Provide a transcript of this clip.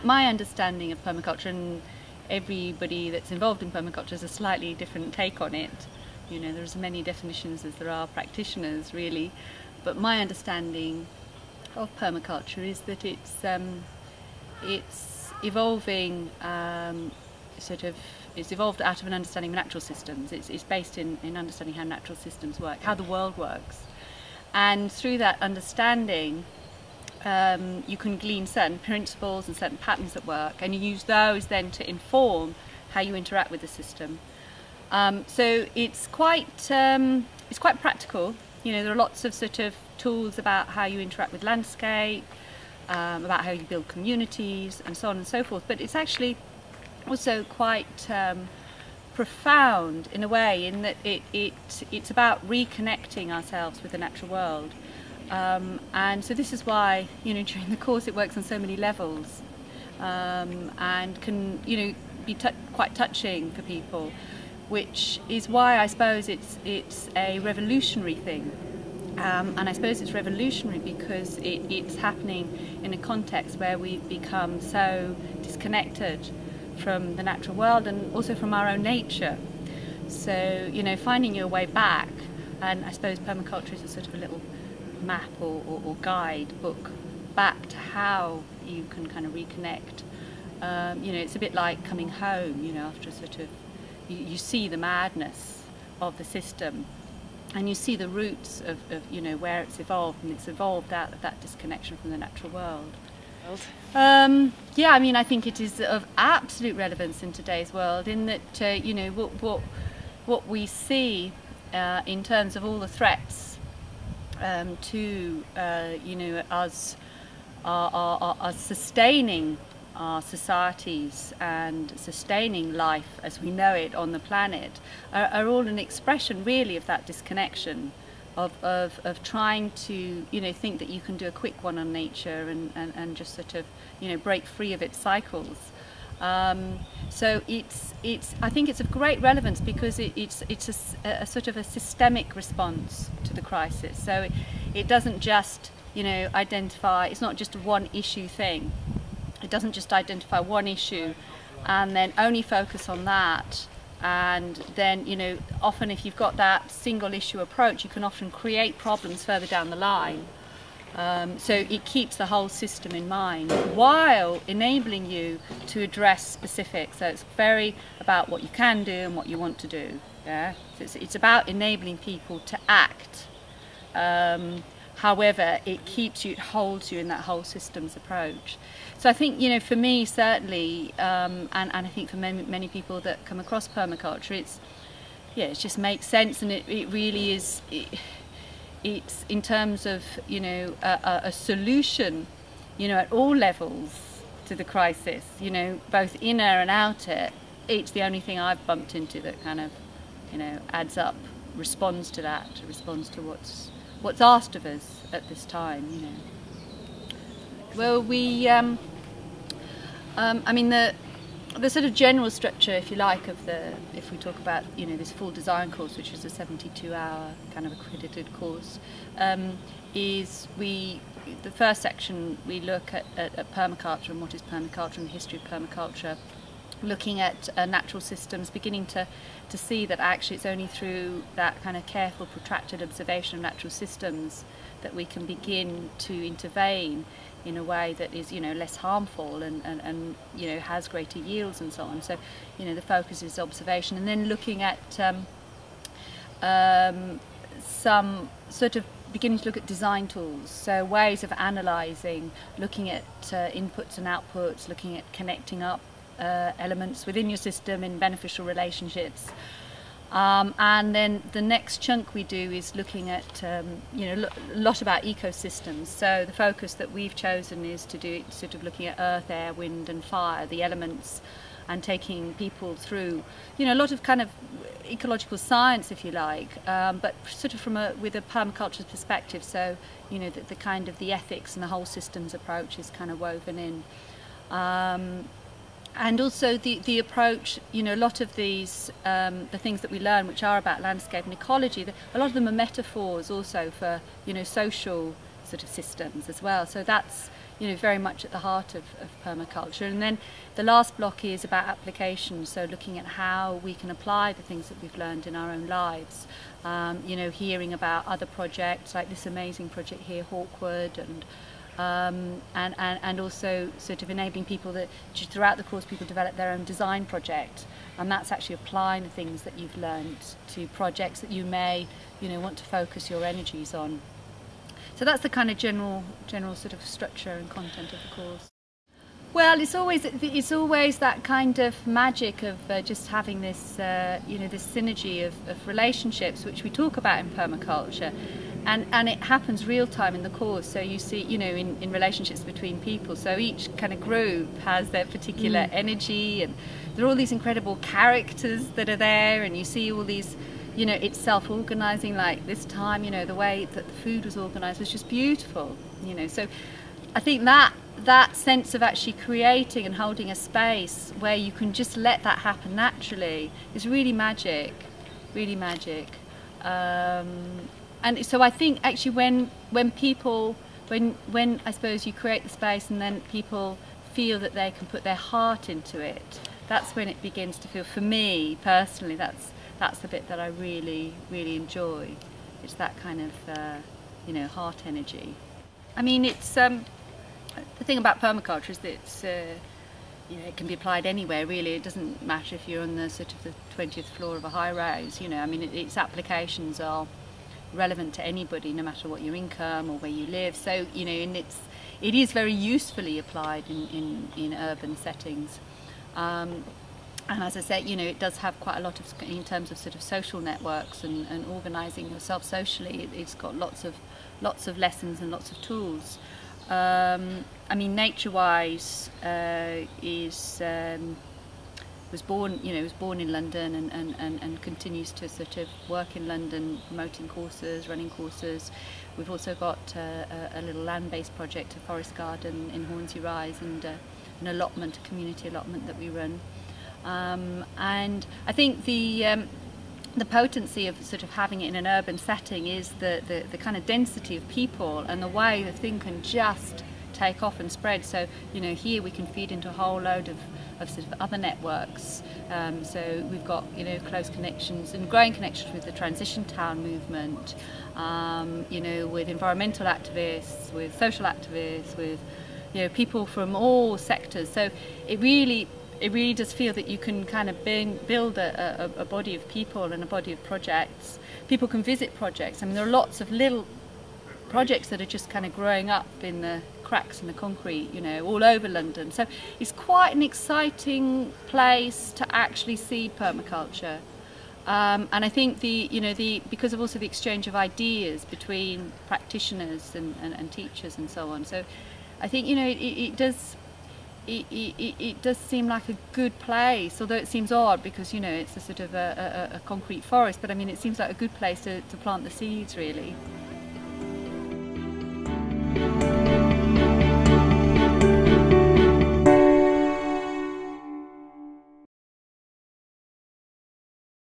my understanding of permaculture, and everybody that's involved in permaculture has a slightly different take on it. You know, there's as many definitions as there are practitioners, really. But my understanding of permaculture is that it's evolving, it's evolved out of an understanding of natural systems. It's based in understanding how natural systems work, how the world works. And through that understanding, you can glean certain principles and certain patterns at work, and you use those then to inform how you interact with the system. So it's quite practical. You know, there are lots of sort of tools about how you interact with landscape, about how you build communities, and so on and so forth. But it's actually also quite profound in a way, in that it's about reconnecting ourselves with the natural world. And so this is why, you know, during the course it works on so many levels, and can, you know, be quite touching for people, which is why I suppose it's a revolutionary thing. And I suppose it's revolutionary because it's happening in a context where we've become so disconnected from the natural world and also from our own nature. So, you know, finding your way back, and I suppose permaculture is a sort of a little map or guide book back to how you can kind of reconnect. You know, it's a bit like coming home, you know, after a sort of, you see the madness of the system, and you see the roots of you know, where it's evolved, and it's evolved out of that disconnection from the natural world. Yeah, I mean, I think it is of absolute relevance in today's world, in that you know, what we see in terms of all the threats to you know, us sustaining our societies and sustaining life as we know it on the planet are all an expression really of that disconnection, of trying to, you know, think that you can do a quick one on nature and just sort of, you know, break free of its cycles. So I think it's of great relevance because it's a sort of a systemic response to the crisis. So it doesn't just, you know, identify, it's not just a one issue thing. It doesn't just identify one issue and then only focus on that. And then, you know, often if you've got that single issue approach, you can often create problems further down the line. So it keeps the whole system in mind while enabling you to address specifics. So it's very about what you can do and what you want to do. Yeah, so it's about enabling people to act. However, it keeps you, it holds you in that whole systems approach. So I think, you know, for me certainly, and I think for many people that come across permaculture, it just makes sense, and it really is. It's in terms of, you know, a solution, you know, at all levels to the crisis, you know, both inner and outer. It's the only thing I've bumped into that kind of, you know, adds up, responds to that, responds to what's asked of us at this time, you know. Well, we, I mean, the sort of general structure, if you like, of if we talk about, you know, this full design course, which is a 72-hour kind of accredited course, is the first section we look at permaculture and what is permaculture and the history of permaculture, looking at natural systems, beginning to see that actually it's only through that kind of careful, protracted observation of natural systems that we can begin to intervene in a way that is, you know, less harmful and you know, has greater yields and so on. So, you know, the focus is observation, and then looking at some sort of beginning to look at design tools, so ways of analysing, looking at inputs and outputs, looking at connecting up elements within your system in beneficial relationships. And then the next chunk we do is looking at, you know, a lot about ecosystems. So the focus that we've chosen is to do it sort of looking at earth, air, wind and fire, the elements, and taking people through, you know, a lot of kind of ecological science, if you like, but sort of with a permaculture perspective. So, you know, the kind of the ethics and the whole systems approach is kind of woven in. And also the approach, you know, a lot of these, the things that we learn which are about landscape and ecology, a lot of them are metaphors also for, you know, social sort of systems as well. So that's, very much at the heart of permaculture. And then the last block is about application, so looking at how we can apply the things that we've learned in our own lives. Hearing about other projects like this amazing project here, Hawkwood, and also sort of enabling people that throughout the course people develop their own design project, and that's actually applying the things that you've learned to projects that you may want to focus your energies on. So that's the kind of general sort of structure and content of the course. Well, it's always that kind of magic of just having this this synergy of relationships, which we talk about in permaculture, and it happens real time in the course. So you see, in relationships between people. So each kind of group has their particular energy, and there are all these incredible characters that are there, and you see all these. It's self-organising, like this time, the way that the food was organised was just beautiful, So I think that sense of actually creating and holding a space where you can just let that happen naturally is really magic, really magic. And so I think actually when I suppose you create the space and then people feel that they can put their heart into it, that's when it begins to feel, for me personally, that's the bit that I really, really enjoy. It's that kind of, heart energy. I mean, it's the thing about permaculture is that it's, it can be applied anywhere really. It doesn't matter if you're on the sort of the 20th floor of a high rise. I mean, its applications are relevant to anybody, no matter what your income or where you live. So, and it is very usefully applied in urban settings. And as I said, it does have quite a lot of, in terms of sort of social networks and organising yourself socially. It's got lots of lessons and lots of tools. I mean, nature-wise, was born in London and continues to sort of work in London, promoting courses, running courses. We've also got a little land-based project, a forest garden in Hornsey Rise, and an allotment, a community allotment that we run. And I think the potency of sort of having it in an urban setting is the kind of density of people and the way the thing can just take off and spread. So here we can feed into a whole load of sort of other networks. So we've got close connections and growing connections with the transition town movement, with environmental activists, with social activists, with people from all sectors. So it really does feel that you can kind of build a body of people and a body of projects. People can visit projects. I mean, there are lots of little projects that are just kind of growing up in the cracks in the concrete, all over London. So it's quite an exciting place to actually seed permaculture. And I think because of also the exchange of ideas between practitioners and teachers and so on. So I think it does seem like a good place, although it seems odd because it's a sort of a concrete forest, but I mean it seems like a good place to plant the seeds really.